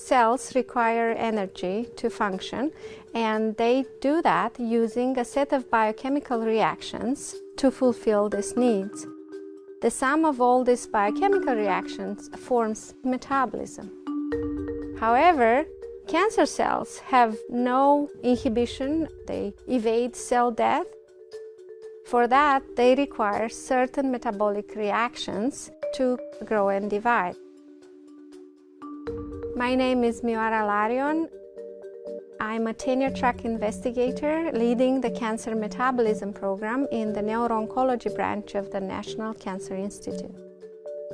cells require energy to function, and they do that using a set of biochemical reactions to fulfill these needs. The sum of all these biochemical reactions forms metabolism. However, cancer cells have no inhibition. They evade cell death. For that, they require certain metabolic reactions to grow and divide. My name is Mioara Larion. I'm a tenure-track investigator leading the cancer metabolism program in the Neuro-Oncology Branch of the National Cancer Institute.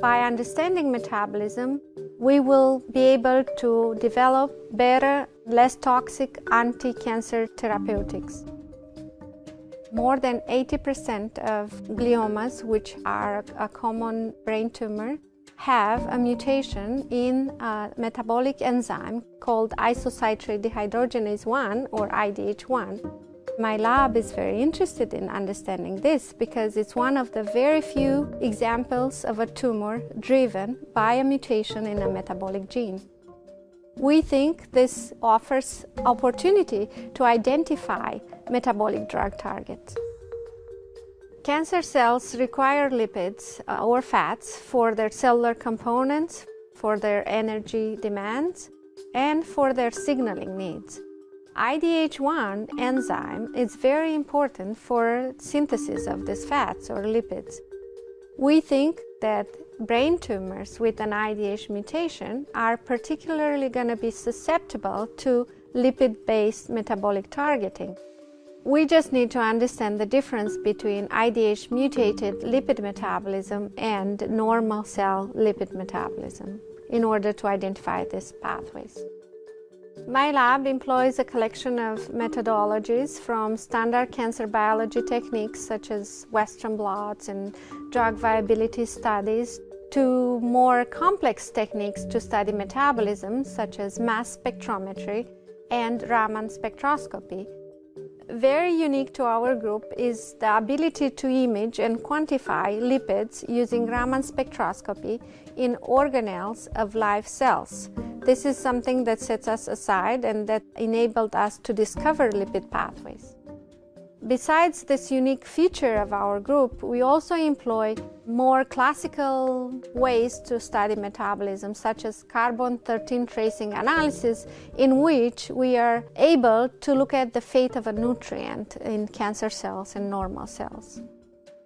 By understanding metabolism, we will be able to develop better, less toxic anti-cancer therapeutics. More than 80% of gliomas, which are a common brain tumor, have a mutation in a metabolic enzyme called isocitrate dehydrogenase 1 or IDH1. My lab is very interested in understanding this because it's one of the very few examples of a tumor driven by a mutation in a metabolic gene. We think this offers opportunity to identify metabolic drug targets. Cancer cells require lipids or fats for their cellular components, for their energy demands, and for their signaling needs. IDH1 enzyme is very important for synthesis of these fats or lipids. We think that brain tumors with an IDH mutation are particularly going to be susceptible to lipid-based metabolic targeting. We just need to understand the difference between IDH mutated lipid metabolism and normal cell lipid metabolism in order to identify these pathways. My lab employs a collection of methodologies from standard cancer biology techniques such as Western blots and drug viability studies to more complex techniques to study metabolism such as mass spectrometry and Raman spectroscopy. Very unique to our group is the ability to image and quantify lipids using Raman spectroscopy in organelles of live cells. This is something that sets us aside and that enabled us to discover lipid pathways. Besides this unique feature of our group, we also employ more classical ways to study metabolism, such as carbon-13 tracing analysis, in which we are able to look at the fate of a nutrient in cancer cells and normal cells.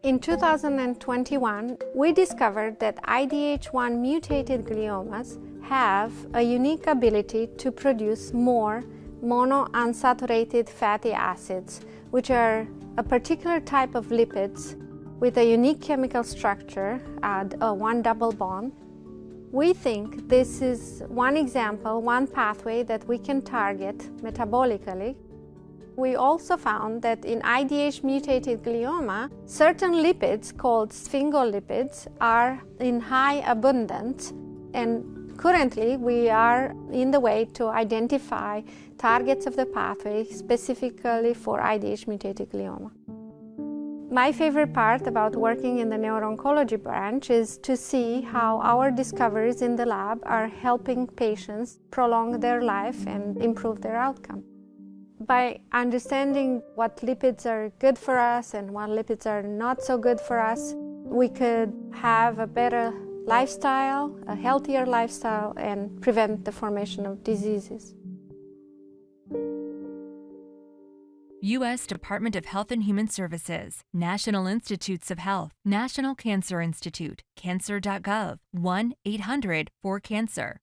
In 2021, we discovered that IDH1 mutated gliomas have a unique ability to produce more monounsaturated fatty acids, which are a particular type of lipids with a unique chemical structure, one double bond. We think this is one example, one pathway that we can target metabolically. We also found that in IDH mutated glioma, certain lipids called sphingolipids are in high abundance, and currently we are in the way to identify targets of the pathway specifically for IDH mutated glioma. My favorite part about working in the Neuro-Oncology Branch is to see how our discoveries in the lab are helping patients prolong their life and improve their outcome. By understanding what lipids are good for us and what lipids are not so good for us, we could have a better lifestyle, a healthier lifestyle, and prevent the formation of diseases. U.S. Department of Health and Human Services, National Institutes of Health, National Cancer Institute, cancer.gov, 1-800-4-CANCER.